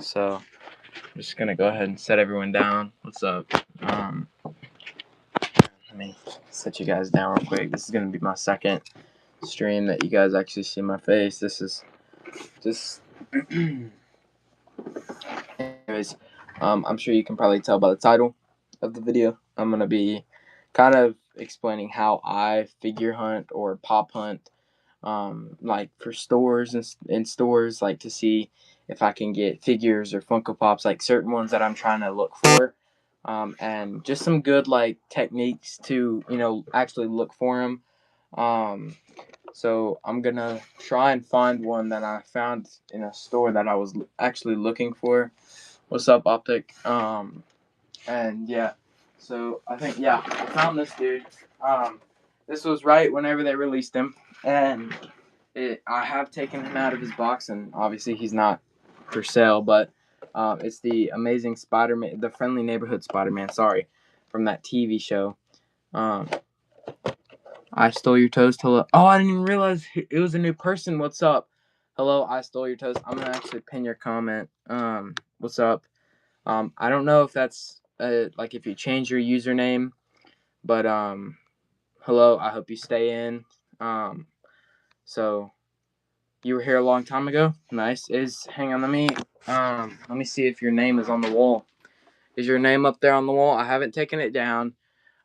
So I'm just gonna go ahead and set everyone down. What's up? Let me set you guys down real quick. This is gonna be my second stream that you guys actually see my face. This is just anyways, I'm sure you can probably tell by the title of the video. I'm gonna be kind of explaining how I figure hunt or pop hunt, like for stores and in stores, like to see if I can get figures or Funko Pops, like certain ones that I'm trying to look for, and just some good like techniques to actually look for them. Um, so I'm gonna try and find one that I found in a store that I was actually looking for. What's up, Optic? And yeah, so I think I found this dude. This was right whenever they released him, and I have taken him out of his box, and obviously he's not for sale, but it's the Amazing Spider-Man, the Friendly Neighborhood Spider-Man. Sorry, from that TV show. Um, I stole your toast. Hello. Oh, I didn't even realize it was a new person. What's up? Hello, I stole your toast. I'm gonna actually pin your comment. What's up? I don't know if that's like if you change your username, but hello. I hope you stay in. So you were here a long time ago. Nice. Hang on. Let me see if your name is on the wall. Is your name up there on the wall? I haven't taken it down.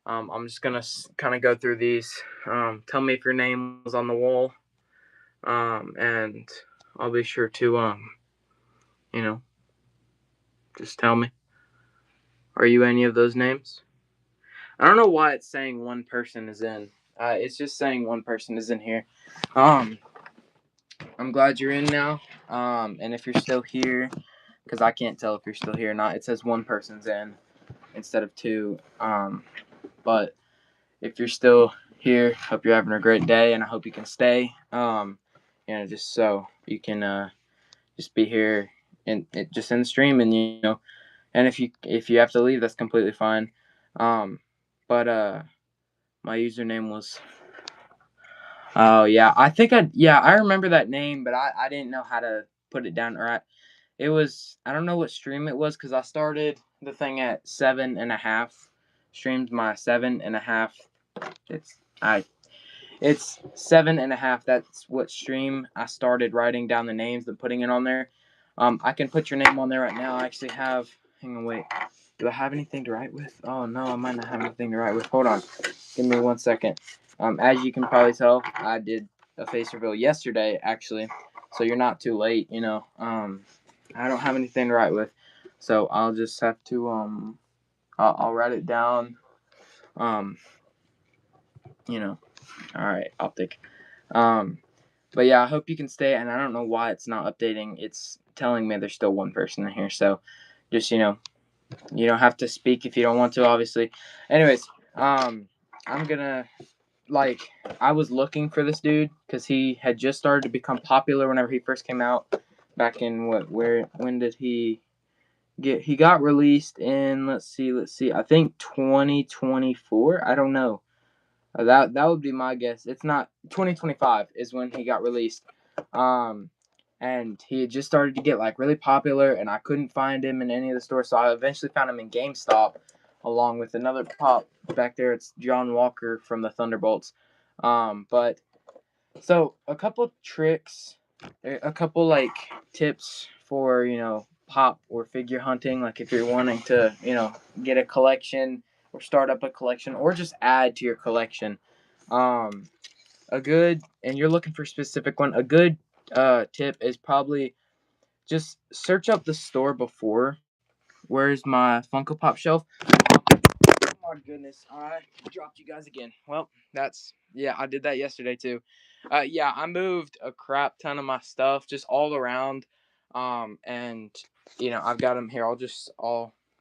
I'm just gonna kind of go through these. Tell me if your name was on the wall. And I'll be sure to you know, just tell me. Are you any of those names? I don't know why it's saying one person is in. It's just saying one person is in here. Um, I'm glad you're in now. And if you're still here, because I can't tell if you're still here or not, it says one person's in instead of two. But if you're still here, hope you're having a great day, and I hope you can stay. Just so you can just be here and just in the stream, and and if you have to leave, that's completely fine. But my username was. Oh yeah, I remember that name, but I didn't know how to put it down right. It was I don't know what stream it was because I started the thing at 7.5. Streamed my 7.5. It's I it's 7.5. That's what stream I started writing down the names and putting it on there. I can put your name on there right now. I actually have. Hang on, wait. Do I have anything to write with? Oh no, I might not have anything to write with. Hold on. Give me 1 second. As you can probably tell, I did a face reveal yesterday, actually. So you're not too late, I don't have anything to write with. So I'll just have to I'll write it down. Um, all right, Optic. But yeah, I hope you can stay, and I don't know why it's not updating. It's telling me there's still one person in here, so just you don't have to speak if you don't want to, obviously. Anyways, I'm gonna I was looking for this dude because he had just started to become popular whenever he first came out. Back in when did he get? He got released in let's see. I think 2024. I don't know. That would be my guess. It's not 2025 is when he got released. Um, and he had just started to get like really popular, and I couldn't find him in any of the stores, so I eventually found him in GameStop, along with another pop back there. It's John Walker from the Thunderbolts. But so a couple tricks, a couple like tips for pop or figure hunting, like if you're wanting to get a collection or start up a collection or just add to your collection. A good and you're looking for a specific one. A good tip is probably just search up the store before. Where's my Funko Pop shelf? Oh my goodness, I dropped you guys again. Well, I did that yesterday too. I moved a crap ton of my stuff just all around. And I've got them here.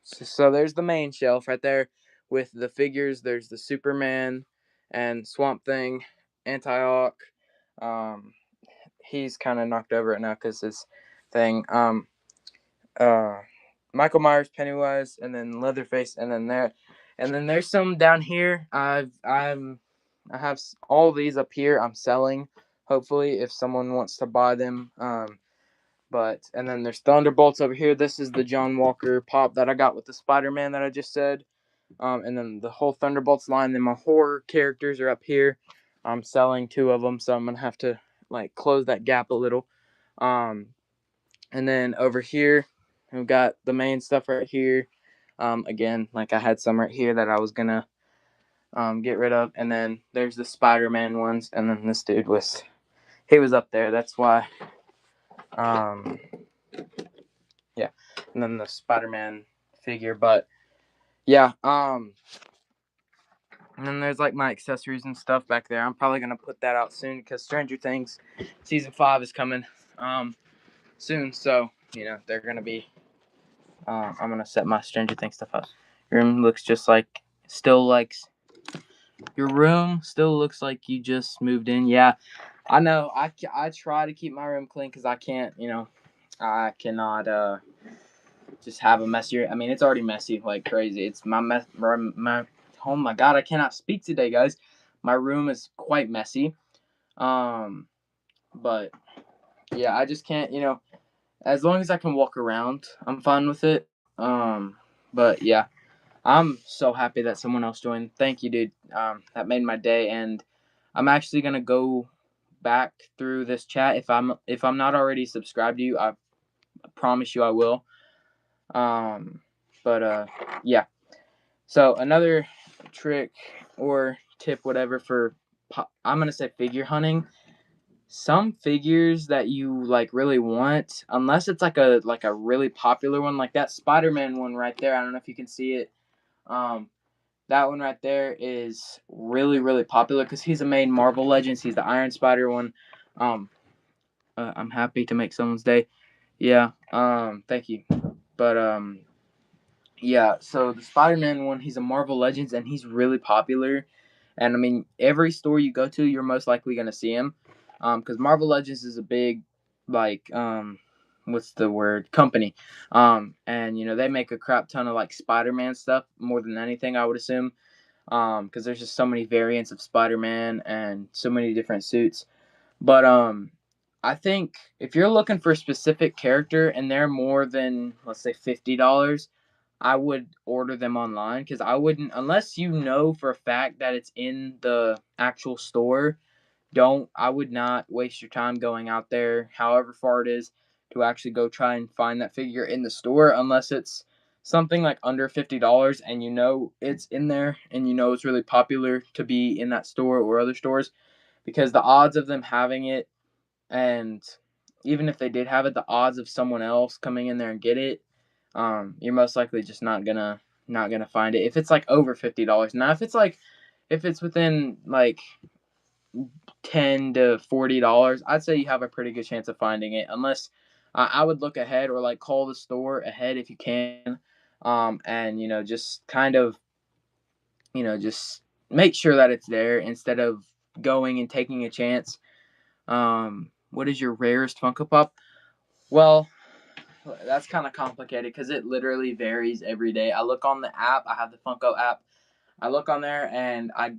So there's the main shelf right there with the figures. There's the Superman and Swamp Thing, Anti-Hawk. Um, he's kind of knocked over it now because his thing. Uh, Michael Myers, Pennywise, and then Leatherface, and then there's some down here. I have all these up here. I'm selling. Hopefully, if someone wants to buy them. And then there's Thunderbolts over here. This is the John Walker pop that I got with the Spider-Man that I just said. And then the whole Thunderbolts line. Then my horror characters are up here. I'm selling 2 of them, so I'm gonna have to like close that gap a little. And then over here, we've got the main stuff right here. Again, like I had some right here that I was gonna get rid of, and then there's the Spider-Man ones, and then this dude was up there. That's why. Yeah, and then the Spider-Man figure, but yeah. And then there's like my accessories and stuff back there. I'm probably gonna put that out soon because Stranger Things season 5 is coming soon. So they're gonna be. I'm gonna set my Stranger Things stuff up. Your room looks just like your room still looks like you just moved in. Yeah, I know. I try to keep my room clean because I can't. I cannot just have a messier. I mean, it's already messy like crazy. It's my oh my god, I cannot speak today, guys. My room is quite messy. But yeah, I just can't. As long as I can walk around, I'm fine with it. But yeah, I'm so happy that someone else joined. Thank you, dude. That made my day, and I'm actually gonna go back through this chat. If I'm not already subscribed to you, I promise you I will. But yeah. So another trick or tip, whatever, for I'm gonna say figure hunting. Some figures that you like really want, unless it's like a really popular one, like that Spider-Man one right there. I don't know if you can see it. Um, that one right there is really really popular because he's a main Marvel Legends. He's the Iron Spider one. Um, I'm happy to make someone's day. Yeah. Thank you. But yeah, so the Spider-Man one, he's a Marvel Legends, and he's really popular. And I mean, every store you go to, you're most likely gonna see him, because Marvel Legends is a big, like, what's the word? Company, and they make a crap ton of like Spider-Man stuff more than anything, I would assume, because there's just so many variants of Spider-Man and so many different suits. But I think if you're looking for a specific character and they're more than, let's say, $50, I would order them online because I wouldn't, unless you know for a fact that it's in the actual store. I would not waste your time going out there, however far it is, to actually go try and find that figure in the store, unless it's something like under $50 and it's in there and it's really popular to be in that store or other stores, because the odds of them having it, and even if they did have it, the odds of someone else coming in there and get it, you're most likely just not gonna find it if it's like over $50. Now, if it's within like $10 to $40, I'd say you have a pretty good chance of finding it. Unless I would look ahead or like call the store ahead if you can, and just kind of just make sure that it's there instead of going and taking a chance. What is your rarest Funko Pop? Well, that's kind of complicated because it literally varies every day. I look on the app. I have the Funko app. I look on there and I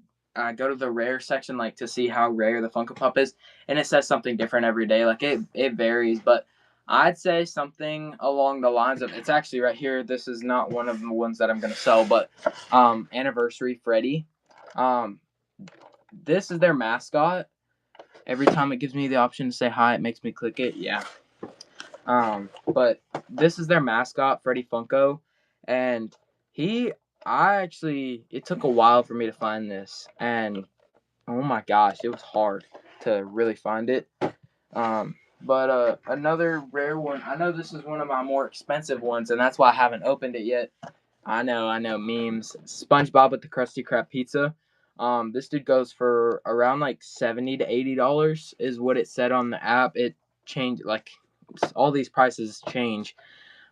go to the rare section like to see how rare the Funko Pop is, and it says something different every day. Like it varies, but I'd say something along the lines of, it's actually right here. This is not one of the ones that I'm gonna sell, but Anniversary Freddy. Um, this is their mascot. Every time it gives me the option to say hi, it makes me click it. Yeah. But this is their mascot, Freddy Funko, and it took a while for me to find this, and oh my gosh, it was hard to really find it. But another rare one, I know this is one of my more expensive ones, and that's why I haven't opened it yet. I know, memes. SpongeBob with the Krusty Krab pizza. This dude goes for around like $70 to $80 is what it said on the app. It changed, like, all these prices change.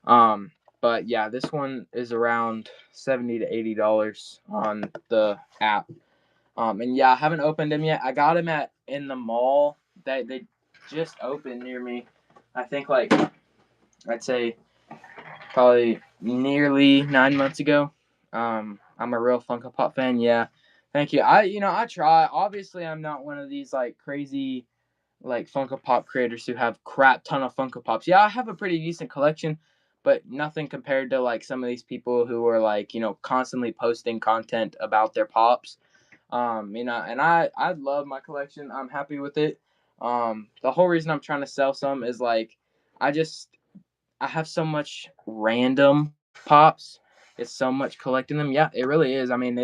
But yeah, this one is around $70 to $80 on the app. And yeah, I haven't opened them yet. I got them in the mall. They just opened near me. I think like, I'd say probably nearly 9 months ago. I'm a real Funko Pop fan. Yeah, thank you. I try. Obviously, I'm not one of these like crazy like Funko Pop creators who have crap ton of Funko Pops. Yeah, I have a pretty decent collection, but nothing compared to like some of these people who are like, constantly posting content about their pops. And I love my collection. I'm happy with it. The whole reason I'm trying to sell some is like I just I have so much random pops. It's so much collecting them. Yeah, it really is. I mean,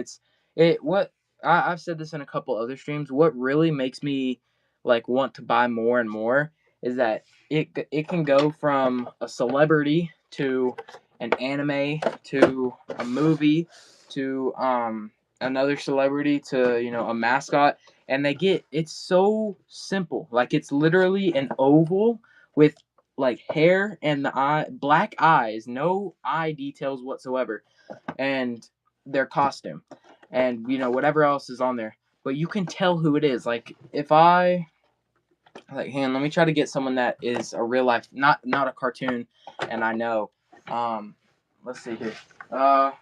it what I've said this in a couple other streams. What really makes me like want to buy more and more is that it can go from a celebrity to an anime to a movie to another celebrity to a mascot, and it's so simple. Like it's literally an oval with like hair and black eyes, no eye details whatsoever, and their costume, and whatever else is on there. But you can tell who it is. Like if I like, hang on, let me try to get someone that is a real life, not a cartoon, and I know. Let's see here. All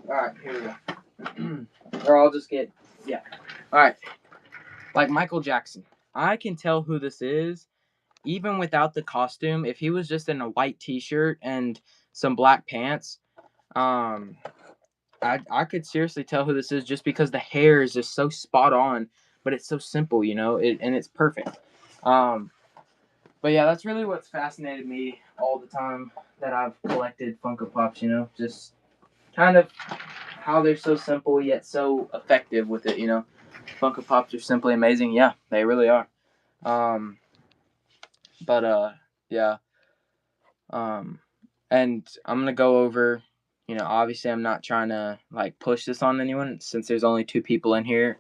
right, here we go. Or I'll just get yeah. All right, like Michael Jackson. I can tell who this is even without the costume. If he was just in a white t-shirt and some black pants, um I could seriously tell who this is just because the hair is just so spot on, but it's so simple, and it's perfect. um but yeah, that's really what's fascinated me all the time that I've collected Funko Pops, just kind of how they're so simple yet so effective with it. Funko Pops are simply amazing. Yeah, they really are. um but yeah. Um, and I'm gonna go over, obviously I'm not trying to like push this on anyone since there's only two people in here.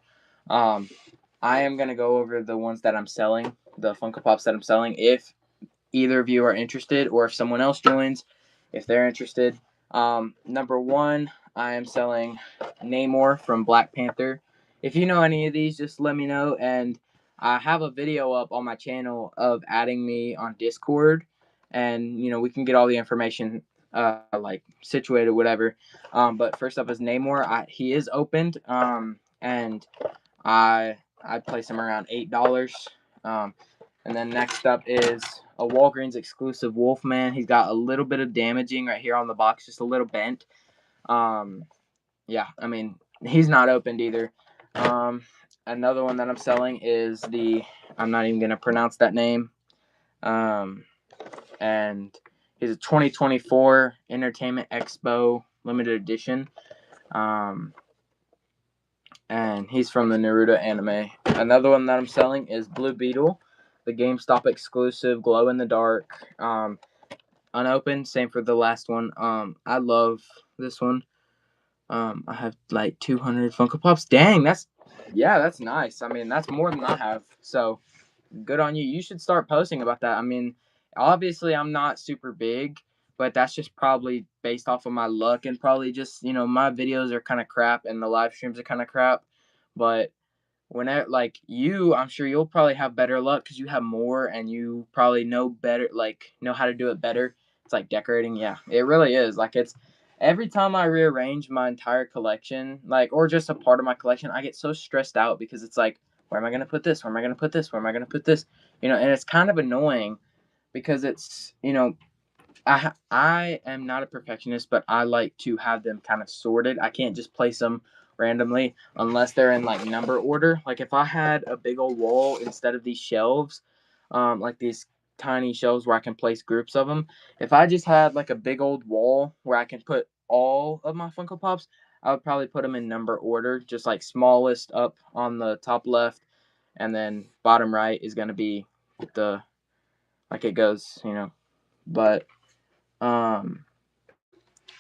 Um, I am gonna go over the ones that I'm selling, the Funko Pops that I'm selling. If either of you are interested, or if someone else joins, if they're interested. Number one, I am selling Namor from Black Panther. If you know any of these, just let me know. And I have a video up on my channel of adding me on Discord, and we can get all the information like situated, whatever. But first up is Namor. He is opened, and I'd place him around $8. And then next up is a Walgreens exclusive Wolfman. He's got a little bit of damaging right here on the box, just a little bent. Yeah, I mean, he's not opened either. Another one that I'm selling is I'm not even going to pronounce that name. And he's a 2024 Entertainment Expo limited edition. And he's from the Naruto anime. Another one that I'm selling is Blue Beetle, the GameStop exclusive glow in the dark, unopened. Same for the last one. I love this one. I have like 200 Funko Pops. Dang, that's nice. I mean, that's more than I have. So good on you. You should start posting about that. I mean, obviously I'm not super big, but that's just probably based off of my luck, and probably just, my videos are kind of crap and the live streams are kind of crap. But whenever like I'm sure you'll probably have better luck because you have more and you probably know better, like know how to do it better. It's like decorating. Yeah, it really is. Like it's every time I rearrange my entire collection, like, or just a part of my collection, I get so stressed out because it's like, where am I gonna put this? Where am I gonna put this? Where am I gonna put this? And it's kind of annoying because it's, I am not a perfectionist, but I like to have them kind of sorted. I can't just place them randomly unless they're in like number order. Like if I had a big old wall instead of these shelves, like these tiny shelves where I can place groups of them. If I just had like a big old wall where I can put all of my Funko Pops, I would probably put them in number order, just like smallest up on the top left, and then bottom right is gonna be the like it goes, But um,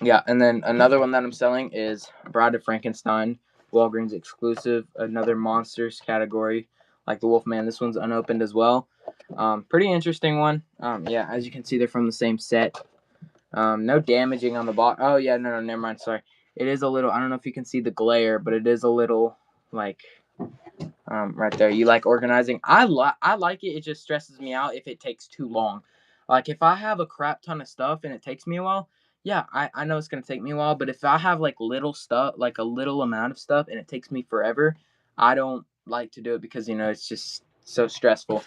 yeah, and then another one that I'm selling is Bride of Frankenstein, Walgreens exclusive, another monsters category, like the Wolfman. This one's unopened as well. Pretty interesting one. Yeah, as you can see, they're from the same set. No damaging on the box. Oh yeah, no, never mind. Sorry, it is a little. I don't know if you can see the glare, but it is a little like right there. You like organizing? I like it. It just stresses me out if it takes too long. Like if I have a crap ton of stuff and it takes me a while, yeah, I know it's gonna take me a while. But if I have like little stuff, like a little amount of stuff, and it takes me forever, I don't like to do it because it's just so stressful.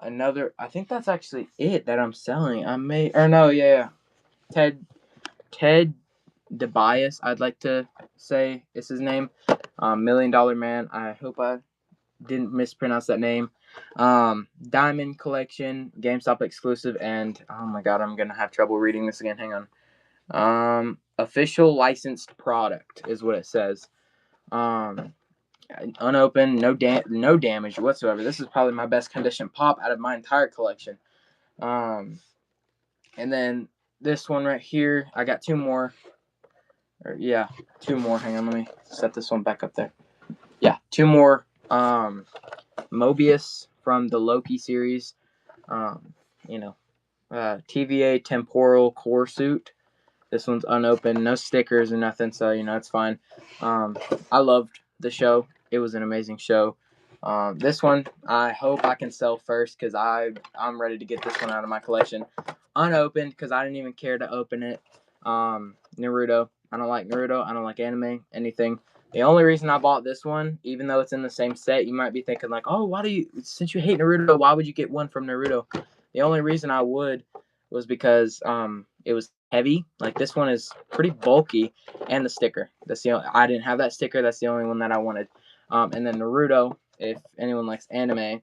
Another, I think that's actually it that I'm selling. I may, or no, yeah. Ted DeBias, I'd like to say is his name. Million Dollar Man. I hope I didn't mispronounce that name. Diamond Collection, GameStop exclusive, and oh my god, I'm gonna have trouble reading this again. Hang on. Official licensed product is what it says. Unopened, no damage whatsoever. This is probably my best condition pop out of my entire collection. And then this one right here, I got two more. Two more. Hang on, let me set this one back up there. Yeah, two more. Mobius from the Loki series. TVA Temporal Core Suit. This one's unopened, no stickers or nothing, so it's fine. I loved the show. It was an amazing show. This one, I hope I can sell first because I'm ready to get this one out of my collection. Unopened because I didn't even care to open it. Naruto. I don't like Naruto. I don't like anime, anything. The only reason I bought this one, even though it's in the same set, you might be thinking like, oh, since you hate Naruto, why would you get one from Naruto? The only reason I would was because it was heavy. Like this one is pretty bulky, and the sticker. I didn't have that sticker. That's the only one that I wanted. And then Naruto, if anyone likes anime,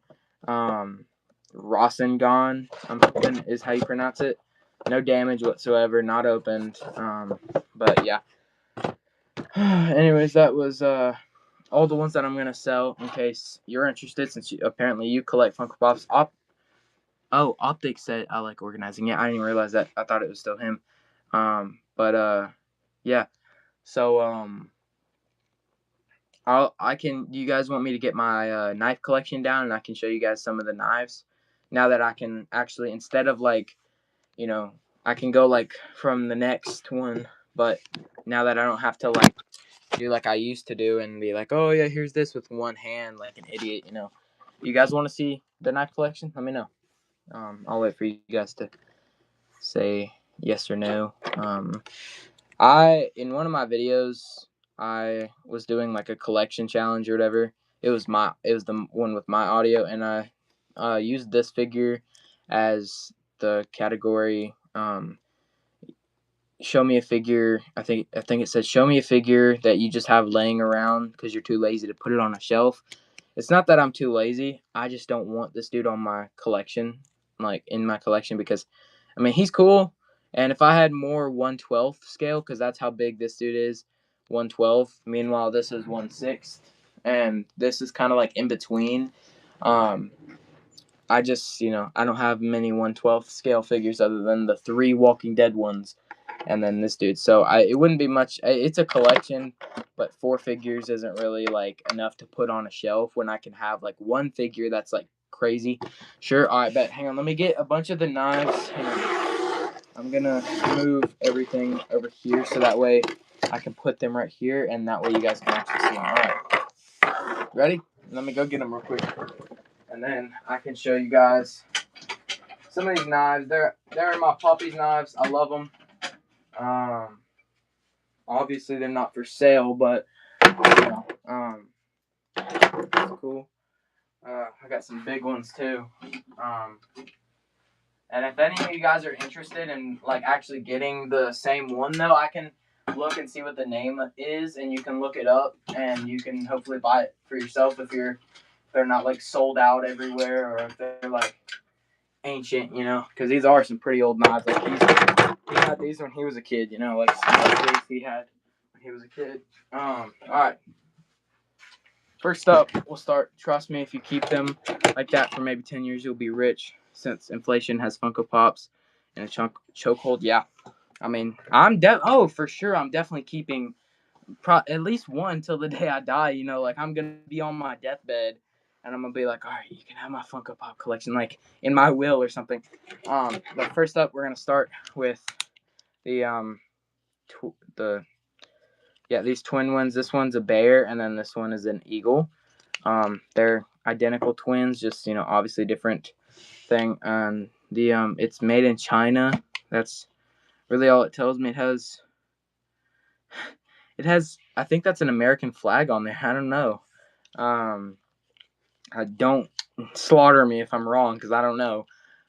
Rasengan, I'm hoping is how you pronounce it. No damage whatsoever, not opened. But yeah. Anyways, that was all the ones that I'm gonna sell in case you're interested. Since apparently you collect Funko Pops. Optic said I like organizing. Yeah, I didn't realize that. I thought it was still him. Yeah. So do you guys want me to get my knife collection down and I can show you guys some of the knives? Now that I can actually, instead of like, I can go like from the next one, but now that I don't have to like do like I used to do and be like, oh yeah, here's this with one hand like an idiot, You guys want to see the knife collection? Let me know. I'll wait for you guys to say yes or no. In one of my videos, I was doing like a collection challenge or whatever. It was the one with my audio, and I used this figure as the category. Show me a figure. I think it said show me a figure that you just have laying around because you're too lazy to put it on a shelf. It's not that I'm too lazy. I just don't want this dude on my collection, like in my collection, because he's cool. And if I had more 1/12 scale, because that's how big this dude is, 1/12. Meanwhile, this is 1/6, and this is kind of like in between. I just, I don't have many 1/12 scale figures other than the 3 Walking Dead ones, and then this dude. So it wouldn't be much. It's a collection, but 4 figures isn't really like enough to put on a shelf when I can have like one figure that's like crazy. Sure, all right, bet. Hang on, let me get a bunch of the knives. I'm gonna move everything over here so that way I can put them right here, and that way you guys can actually see them. All right, ready? Let me go get them real quick, and then I can show you guys some of these knives. They're my puppy's knives. I love them. Obviously they're not for sale, but it's cool. I got some big ones too. And if any of you guys are interested in like actually getting the same one though, I can look and see what the name is, and you can look it up, and you can hopefully buy it for yourself if they're not like sold out everywhere, or if they're like ancient, because these are some pretty old knives. Like he had these when he was a kid, like some of these he had when he was a kid. All right. First up, we'll start. Trust me, if you keep them like that for maybe 10 years, you'll be rich. Since inflation has Funko Pops in a chokehold, yeah. For sure, I'm definitely keeping at least one till the day I die. Like I'm gonna be on my deathbed, and I'm gonna be like, all right, you can have my Funko Pop collection, like in my will or something. But first up, we're gonna start with these twin ones. This one's a bear, and then this one is an eagle. They're identical twins, just obviously different thing. And it's made in China. That's really all it tells me. It has I think that's an American flag on there. I don't know. Don't slaughter me if I'm wrong, because I don't know.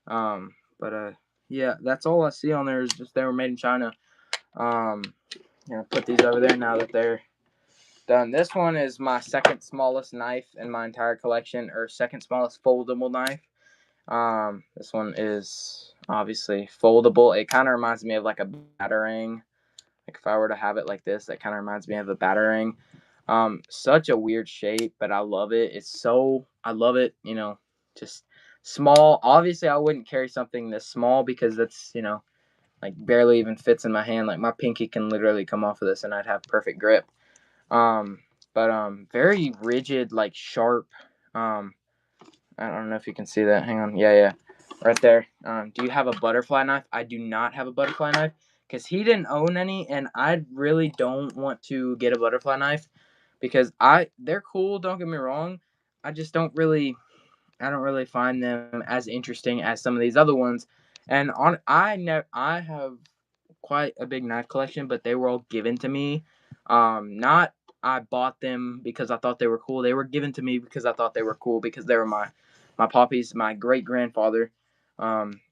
But yeah, that's all I see on there is just they were made in China. Put these over there now that they're done. This one is my second smallest knife in my entire collection, or second smallest foldable knife. This one is obviously foldable. It kind of reminds me of like a batarang. Like if I were to have it like this, that kind of reminds me of a batarang. Such a weird shape, but I love it. I love it. Just small. Obviously, I wouldn't carry something this small because that's like barely even fits in my hand. Like my pinky can literally come off of this, and I'd have perfect grip. Um, but very rigid, like sharp. Um, I don't know if you can see that. Hang on. Yeah, right there. Do you have a butterfly knife? I do not have a butterfly knife because he didn't own any, and I really don't want to get a butterfly knife because they're cool. Don't get me wrong. I just I don't really find them as interesting as some of these other ones. And I have quite a big knife collection, but they were all given to me. Not I bought them because I thought they were cool. They were given to me because I thought they were cool because they were my poppy's, my great grandfather.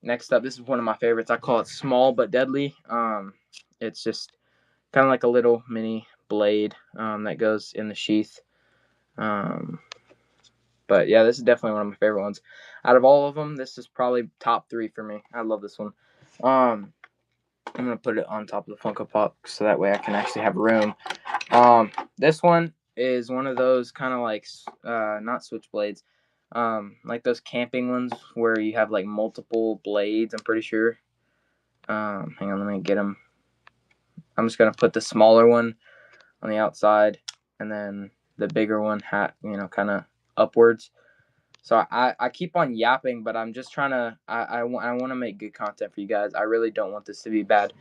Next up, this is one of my favorites. I call it Small But Deadly. It's just kind of like a little mini blade that goes in the sheath. But yeah, this is definitely one of my favorite ones. Out of all of them, this is probably top 3 for me. I love this one. I'm gonna put it on top of the Funko Pop so that way I can actually have room. This one is one of those kind of like not switchblades, like those camping ones where you have like multiple blades. I'm pretty sure. Hang on, let me get them. I'm just gonna put the smaller one on the outside, and then the bigger one kind of upwards. So I keep on yapping, but I'm just trying to I want to make good content for you guys. I really don't want this to be bad.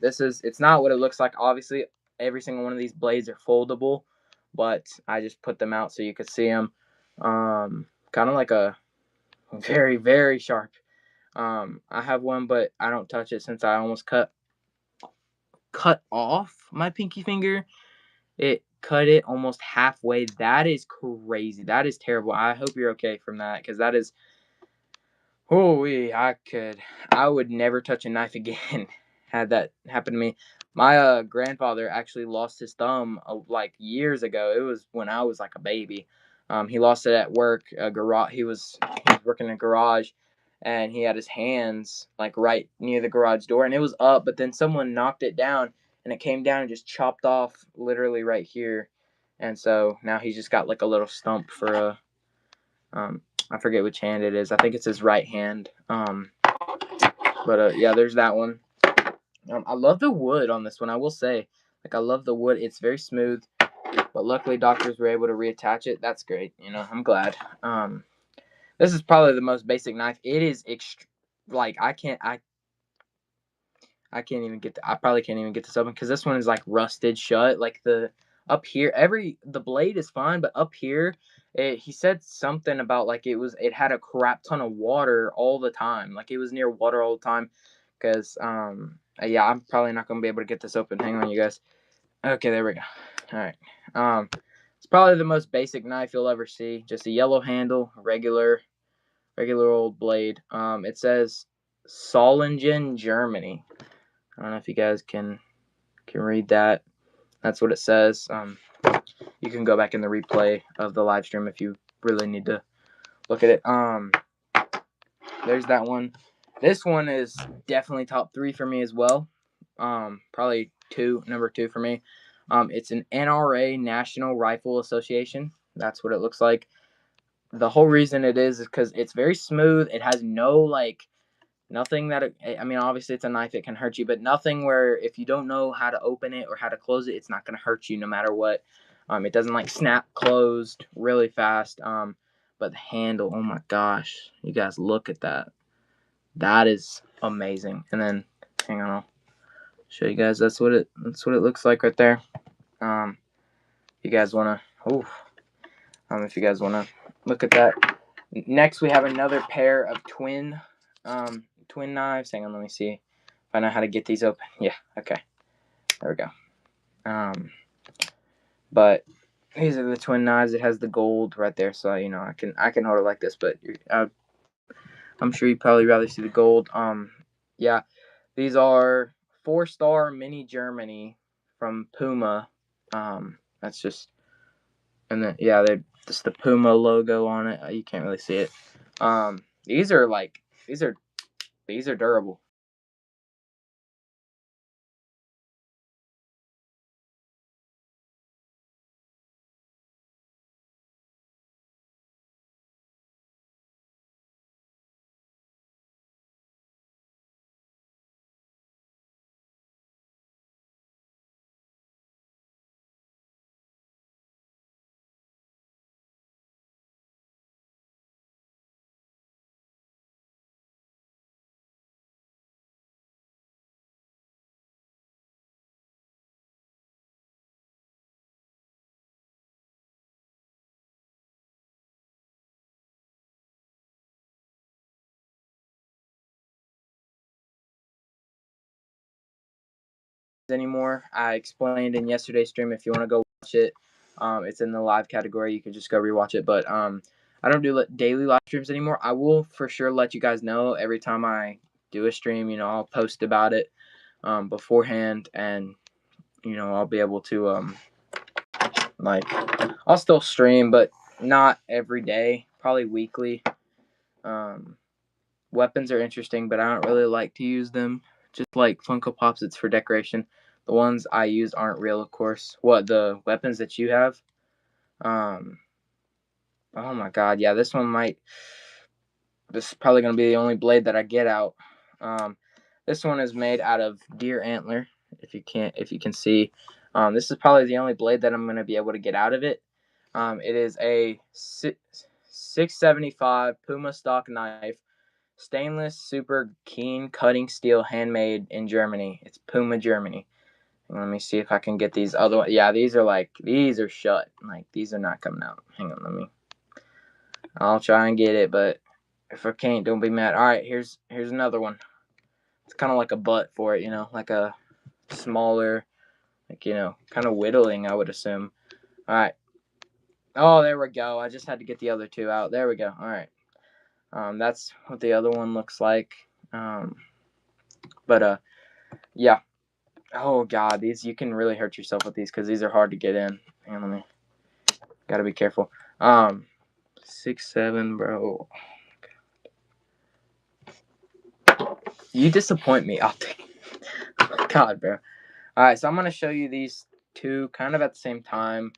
It's not what it looks like. Obviously, every single one of these blades are foldable, but I just put them out so you could see them. Kind of like a very very sharp. I have one, but I don't touch it since I almost cut off my pinky finger. It cut it almost halfway. That is crazy. That is terrible. I hope you're okay from that because that is. Holy, I would never touch a knife again had that happen to me. My grandfather actually lost his thumb like years ago. It was when I was like a baby. He lost it at work. A garage. He was working in a garage, and he had his hands like right near the garage door, and it was up. But then someone knocked it down, and it came down and just chopped off literally right here. And so now he's just got like a little stump for a I forget which hand it is. I think it's his right hand. But yeah, there's that one. I love the wood on this one. I will say, like, I love the wood. It's very smooth. But luckily, doctors were able to reattach it. That's great. I'm glad. This is probably the most basic knife. It is like I can't even I probably can't even get this open because this one is like rusted shut. Like the up here, the blade is fine, but up here, he said something about like it had a crap ton of water all the time. Like it was near water all the time. Because yeah, I'm probably not gonna be able to get this open. Hang on, you guys. Okay, there we go. All right. It's probably the most basic knife you'll ever see. Just a yellow handle, regular old blade. It says Solingen, Germany. I don't know if you guys can read that. That's what it says. You can go back in the replay of the live stream if you really need to look at it. There's that one. This one is definitely top 3 for me as well. Probably number 2 for me. It's an NRA, National Rifle Association. That's what it looks like. The whole reason it is because it's very smooth. It has no nothing that I mean, obviously it's a knife, it can hurt you, but nothing where if you don't know how to open it or how to close it, it's not going to hurt you no matter what. It doesn't like snap closed really fast. But the handle, oh my gosh, you guys look at that. That is amazing. And then hang on, I'll show you guys. That's what it looks like right there. You guys want to if you guys want to look at that. Next we have another pair of twin knives. Hang on, let me see if I know how to get these open. Yeah, okay. There we go. But these are the twin knives. It has the gold right there, so I can hold it like this, but I'm sure you'd probably rather see the gold. Yeah, these are 4-star mini Germany from Puma. That's just, and then yeah, they just the Puma logo on it. You can't really see it. These are like these are durable. Anymore. I explained in yesterday's stream. If you want to go watch it, it's in the live category. You can just go rewatch it. But I don't do daily live streams anymore. I will for sure let you guys know every time I do a stream. I'll post about it beforehand, and I'll be able to like I'll still stream, but not every day. Probably weekly. Um, Weapons are interesting, but I don't really like to use them. Just like Funko Pops, it's for decoration. The ones I use aren't real, of course. What, the weapons that you have? Um, oh my god, yeah, this one might. This is probably gonna be the only blade that I get out. Um, this one is made out of deer antler. If you can see, this is probably the only blade that I'm gonna be able to get out of it. It is a 675 Puma stock knife. Stainless, super keen cutting steel, handmade in Germany. It's Puma, Germany. And let me see if I can get these other ones. Yeah, these are shut. Like, these are not coming out. Hang on, I'll try and get it, but if I can't, don't be mad. All right, here's another one. It's kind of like a butt for it, like a smaller, like, kind of whittling, I would assume. All right. Oh, there we go. I just had to get the other two out. There we go. All right. That's what the other one looks like. But yeah. Oh god, these you can really hurt yourself with these because these are hard to get in. Hang on, gotta be careful. 6'7", bro. You disappoint me. I'll take. God, bro. All right, so I'm gonna show you these two kind of at the same time,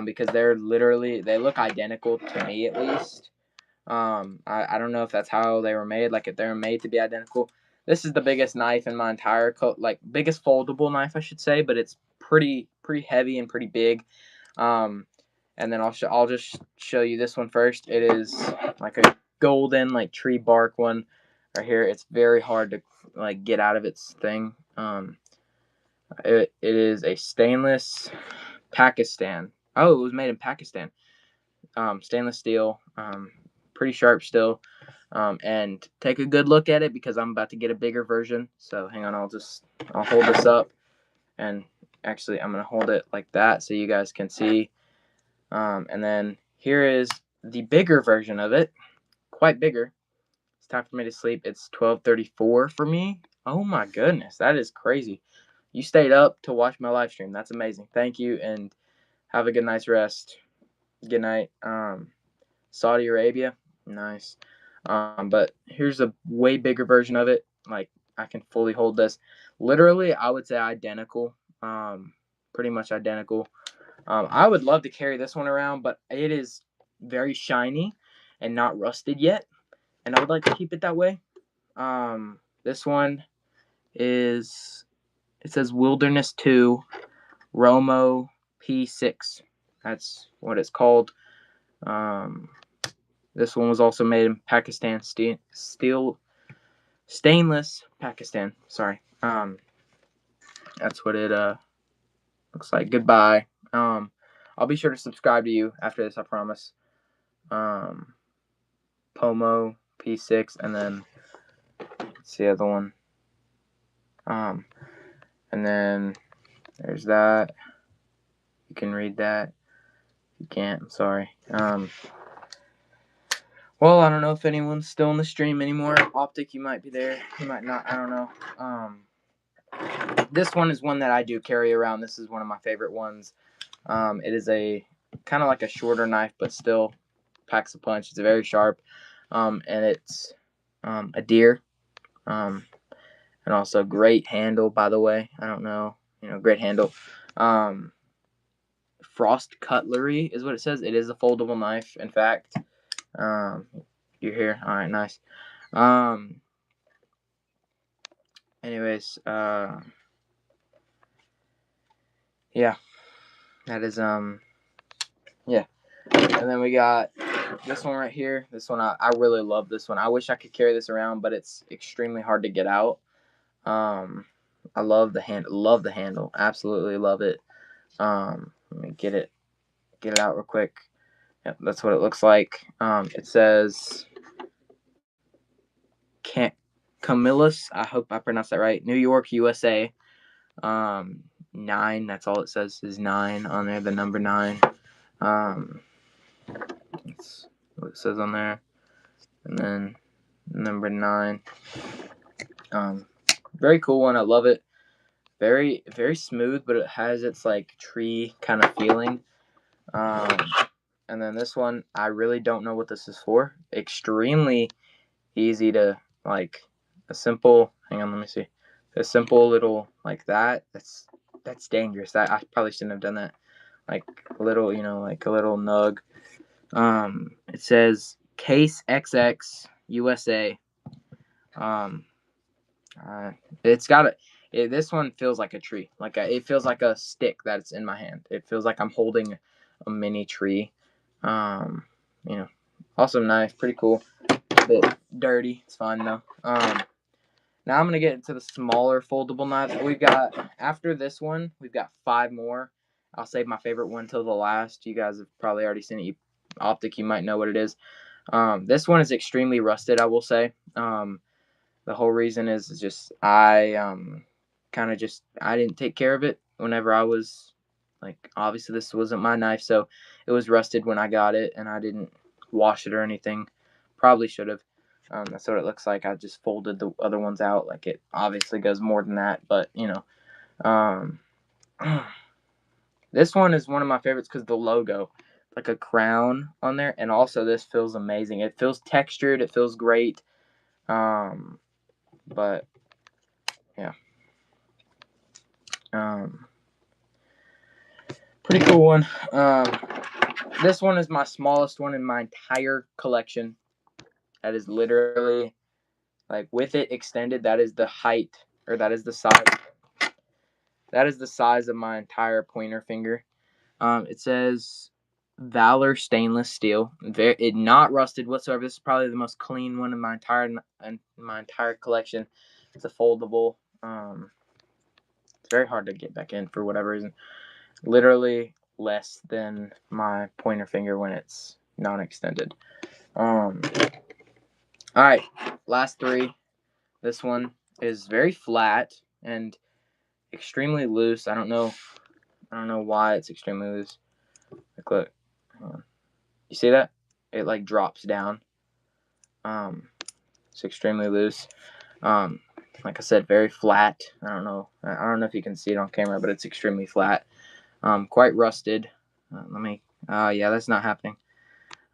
because they look identical to me at least. I don't know if that's how they were made. Like if they're made to be identical. This is the biggest knife in my entire biggest foldable knife, I should say, but it's pretty heavy and pretty big. And then I'll just show you this one first. It is like a golden tree bark one right here. It's very hard to get out of its thing. It is a stainless Pakistan. Oh, it was made in Pakistan. Stainless steel. Pretty sharp still. And take a good look at it because I'm about to get a bigger version. So hang on, I'll hold this up, and actually I'm gonna hold it like that so you guys can see. And then here is the bigger version of it, quite bigger. It's time for me to sleep. It's 12:34 for me. Oh my goodness, that is crazy. You stayed up to watch my live stream. That's amazing. Thank you, and have a good night's rest. Good night. Saudi Arabia, nice. But here's a way bigger version of it. Like I can fully hold this. Literally, I would say identical. Pretty much identical. I would love to carry this one around, but it is very shiny and not rusted yet, and I would like to keep it that way. This one is it says Wilderness 2 Romo P6. That's what it's called. Um, this one was also made in Pakistan, stainless Pakistan. Sorry. That's what it looks like. Goodbye. I'll be sure to subscribe to you after this, I promise. Pomo P6, and then it's the other one. And then there's that. You can read that. you can't, I'm sorry. Well, I don't know if anyone's still in the stream anymore. Optic, you might be there. You might not. I don't know. This one is one that I do carry around. This is one of my favorite ones. It is a kind of like a shorter knife, but still packs a punch. It's very sharp, and it's a deer, and also great handle. By the way, I don't know, great handle. Frost Cutlery is what it says. It is a foldable knife. In fact, you're here. All right, nice. Anyways, yeah, that is yeah. And then we got this one right here. This one I really love this one. I wish I could carry this around, but it's extremely hard to get out. I love the handle. Absolutely love it. Let me get it out real quick. Yep, that's what it looks like. It says Camillus. I hope I pronounced that right. New York, USA. 9. That's all it says is 9 on there. The number 9. That's what it says on there. And then number 9. Very cool one. I love it. Very, very smooth, but it has its like tree kind of feeling. And then this one, I really don't know what this is for. Extremely easy to like a simple. Hang on, let me see. A simple little like that. That's dangerous. That I probably shouldn't have done that. Like a little, like a little nug. It says Case XX USA. It's got this one feels like a tree. It feels like a stick that's in my hand. It feels like I'm holding a mini tree. Awesome knife, pretty cool. A bit dirty. It's fine though. Now I'm gonna get into the smaller foldable knives. After this one, we've got 5 more. I'll save my favorite one till the last. You guys have probably already seen it. Optic, you might know what it is. This one is extremely rusted, I will say. The whole reason is just I didn't take care of it whenever I was obviously this wasn't my knife, so it was rusted when I got it, and I didn't wash it or anything. Probably should have. That's what it looks like. I just folded the other ones out. Like it obviously goes more than that, but this one is one of my favorites because the logo, like a crown on there, and also this feels amazing. It feels textured. It feels great. But yeah, pretty cool one. This one is my smallest one in my entire collection. That is literally with it extended. That is the height, or that is the size. That is the size of my entire pointer finger. It says Valor stainless steel. It not rusted whatsoever. This is probably the most clean one in my entire collection. It's a foldable. It's very hard to get back in for whatever reason. Literally less than my pointer finger when it's non-extended. All right, last 3. This one is very flat and extremely loose. I don't know why it's extremely loose. Look. You see that? It drops down. It's extremely loose. Like I said, very flat. I don't know if you can see it on camera, but it's extremely flat. Quite rusted. Yeah, that's not happening.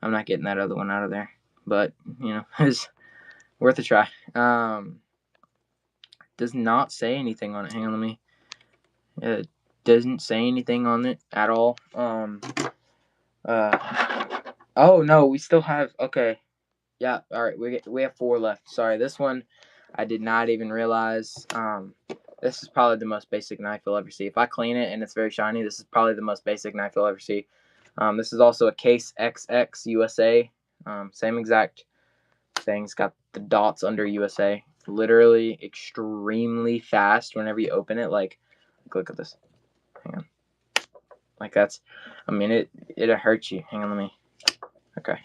I'm not getting that other one out of there, but it's worth a try. Does not say anything on it. Hang on, it doesn't say anything on it at all. Oh no, we still have. Okay, yeah. All right, we have 4 left. Sorry, this one I did not even realize. This is probably the most basic knife you'll ever see. If I clean it and it's very shiny, this is probably the most basic knife you'll ever see. This is also a Case XX USA. Same exact thing. It's got the dots under USA. Literally extremely fast whenever you open it. Look at this. Hang on. It'll hurt you. Hang on, okay.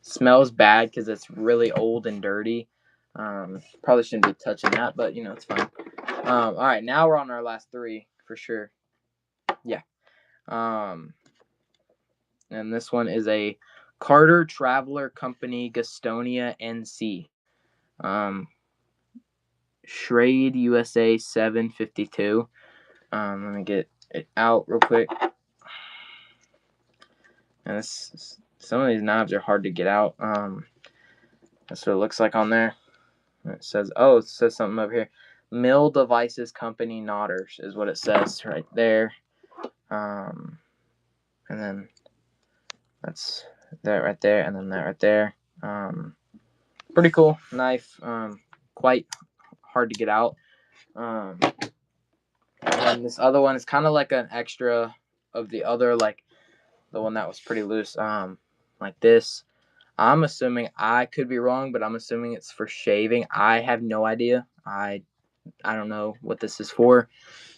Smells bad because it's really old and dirty. Probably shouldn't be touching that, but it's fine. All right, now we're on our last 3 for sure. Yeah. And this one is a Carter Traveler Company Gastonia NC. Schrade USA 752. Let me get it out real quick. And some of these knives are hard to get out. That's what it looks like on there. It says something over here. Mill Devices Company Knotters is what it says right there. And then that's that right there, and then that right there. Pretty cool knife. Quite hard to get out. And this other one is kind of like an extra of the other, like the one that was pretty loose. Like this. I'm assuming, I could be wrong, but I'm assuming it's for shaving. I have no idea. I don't know what this is for.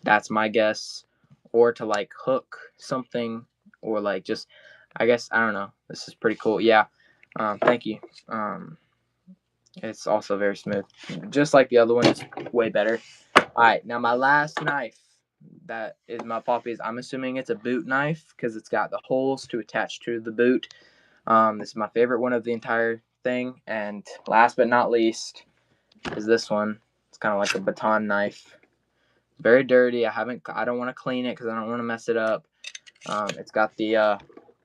That's my guess. Or to like hook something, or like just, I guess, I don't know. This is pretty cool. Yeah. Thank you. It's also very smooth. Just like the other one, it's way better. All right, now my last knife that is my Poppy's. I'm assuming it's a boot knife because it's got the holes to attach to the boot. This is my favorite one of the entire thing. And last but not least is this one. It's kind of like a baton knife. It's very dirty. I don't want to clean it because I don't want to mess it up. It's got the,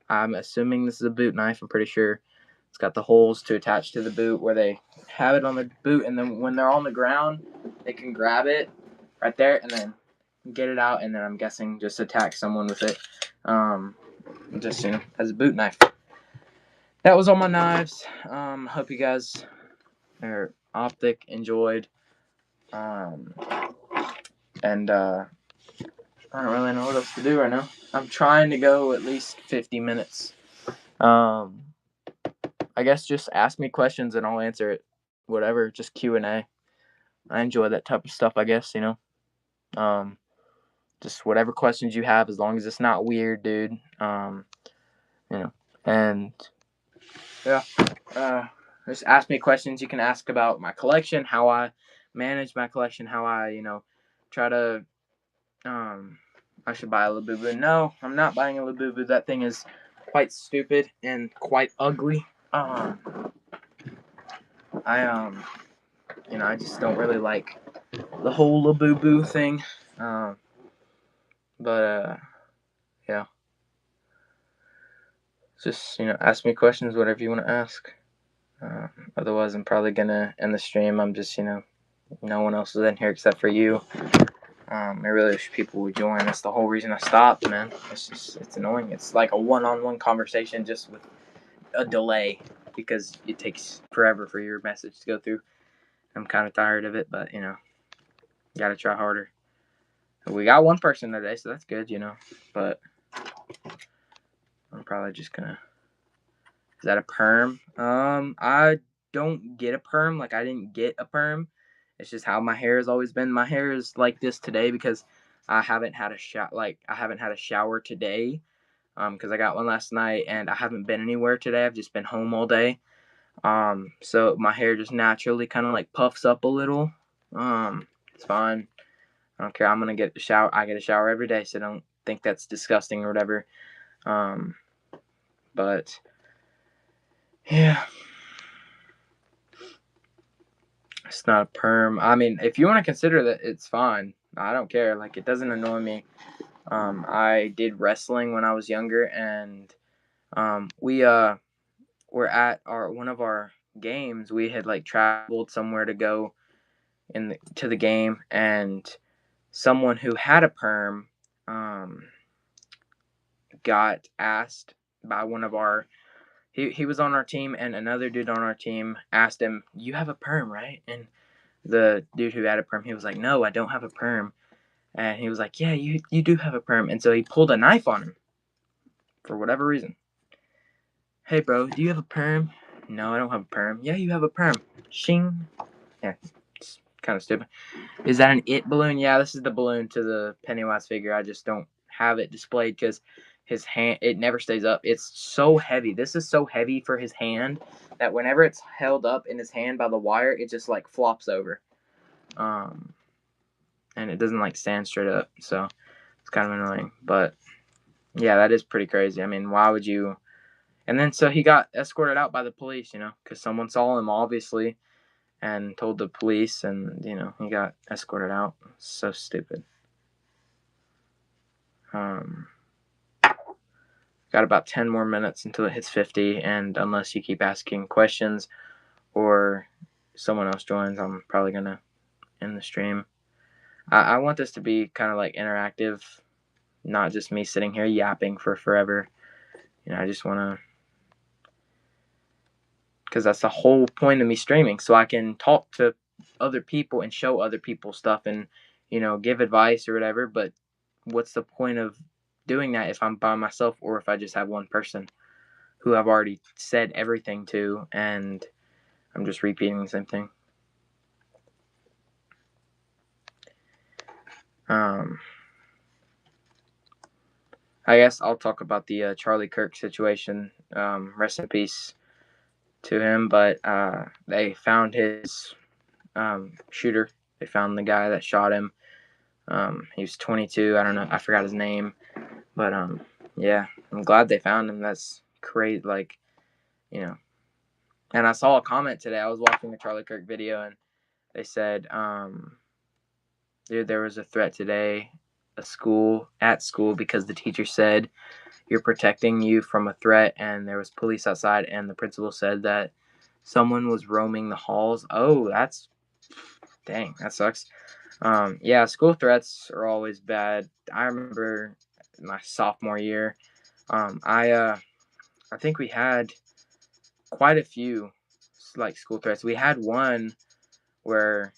I'm assuming this is a boot knife. I'm pretty sure. It's got the holes to attach to the boot where they have it on the boot, and then when they're on the ground, they can grab it right there and then get it out, and then I'm guessing just attack someone with it. Just as a boot knife. That was all my knives. Hope you guys are optic enjoyed. And I don't really know what else to do right now. I'm trying to go at least 50 minutes. I guess just ask me questions and I'll answer it. Whatever, just Q&A. I enjoy that type of stuff, I guess, Just whatever questions you have, as long as it's not weird, dude. And yeah. Just ask me questions. You can ask about my collection, how I manage my collection, how I, try to, I should buy a Labubu. No, I'm not buying a Labubu. That thing is quite stupid and quite ugly. I just don't really like the whole Labubu thing. Yeah. Just, ask me questions, whatever you want to ask. Otherwise, I'm probably going to end the stream. I'm just, no one else is in here except for you. I really wish people would join. That's the whole reason I stopped, man. It's annoying. It's like a one-on-one conversation just with a delay because it takes forever for your message to go through. I'm kind of tired of it, but, got to try harder. We got one person today, so that's good, But I'm probably just going to... Is that a perm? I don't get a perm. Like, I didn't get a perm. It's just how my hair has always been. My hair is like this today because I haven't had a shower today. Because I got one last night and I haven't been anywhere today. I've just been home all day. So my hair just naturally kind of like puffs up a little. It's fine. I don't care. I'm gonna get a shower. I get a shower every day, so don't think that's disgusting or whatever. But yeah. It's not a perm. I mean, if you want to consider that, it's fine. I don't care. Like, it doesn't annoy me. I did wrestling when I was younger, and we were at one of our games. We had like traveled somewhere to go to the game, and someone who had a perm got asked by one of our. He was on our team, and another dude on our team asked him, "You have a perm, right?" And the dude who had a perm, he was like, "No, I don't have a perm." And he was like, "Yeah, you do have a perm." And so he pulled a knife on him for whatever reason. "Hey, bro, do you have a perm?" "No, I don't have a perm." "Yeah, you have a perm." Shing. Yeah, it's kind of stupid. "Is that an It balloon?" "Yeah, this is the balloon to the Pennywise figure. I just don't have it displayed because his hand, it never stays up. It's so heavy. This is so heavy for his hand that whenever it's held up in his hand by the wire, it just like flops over. And it doesn't like stand straight up, so it's kind of annoying. But Yeah, that is pretty crazy. I mean, why would you? And then so he got escorted out by the police, because someone saw him obviously and told the police, and he got escorted out. So stupid. Um, got about 10 more minutes until it hits 50, and unless you keep asking questions or someone else joins, I'm probably gonna end the stream. I want this to be kind of like interactive, not just me sitting here yapping for forever. I just want to, because that's the whole point of me streaming, so I can talk to other people and show other people stuff and give advice or whatever. But what's the point of doing that if I'm by myself, or if I just have one person who I've already said everything to and I'm just repeating the same thing? I guess I'll talk about the Charlie Kirk situation. Rest in peace to him, but they found his shooter. They found the guy that shot him. He was 22. I don't know. I forgot his name, but yeah, I'm glad they found him. That's great. Like, and I saw a comment today. I was watching a Charlie Kirk video, and they said, dude, there was a threat today at school because the teacher said you're protecting you from a threat, and there was police outside, and the principal said that someone was roaming the halls. Oh, dang, that sucks. Yeah, school threats are always bad. I remember my sophomore year, I think we had quite a few like school threats. We had one where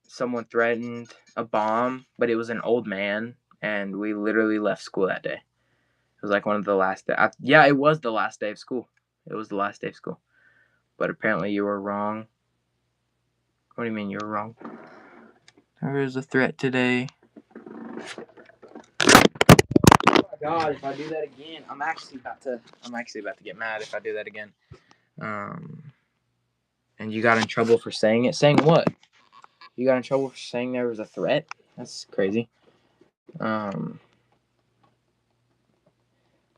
someone threatened a bomb, but it was an old man, and we literally left school that day. It was like one of the last day. Yeah, it was the last day of school. It was the last day of school. But apparently you were wrong. What do you mean you were wrong? There is a threat today. Oh my god, if I do that again, I'm actually about to get mad if I do that again. And you got in trouble for saying it. Saying what? You got in trouble for saying there was a threat? That's crazy. I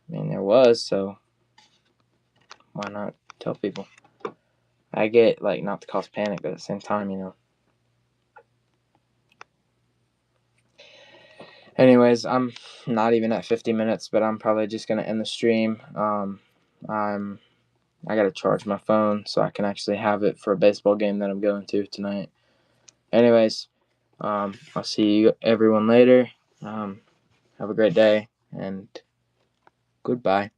mean, there was, so why not tell people? I get, like, not to cause panic, but at the same time. Anyways, I'm not even at 50 minutes, but I'm probably just going to end the stream. I got to charge my phone so I can actually have it for a baseball game that I'm going to tonight. Anyways, I'll see you everyone later. Have a great day, and goodbye.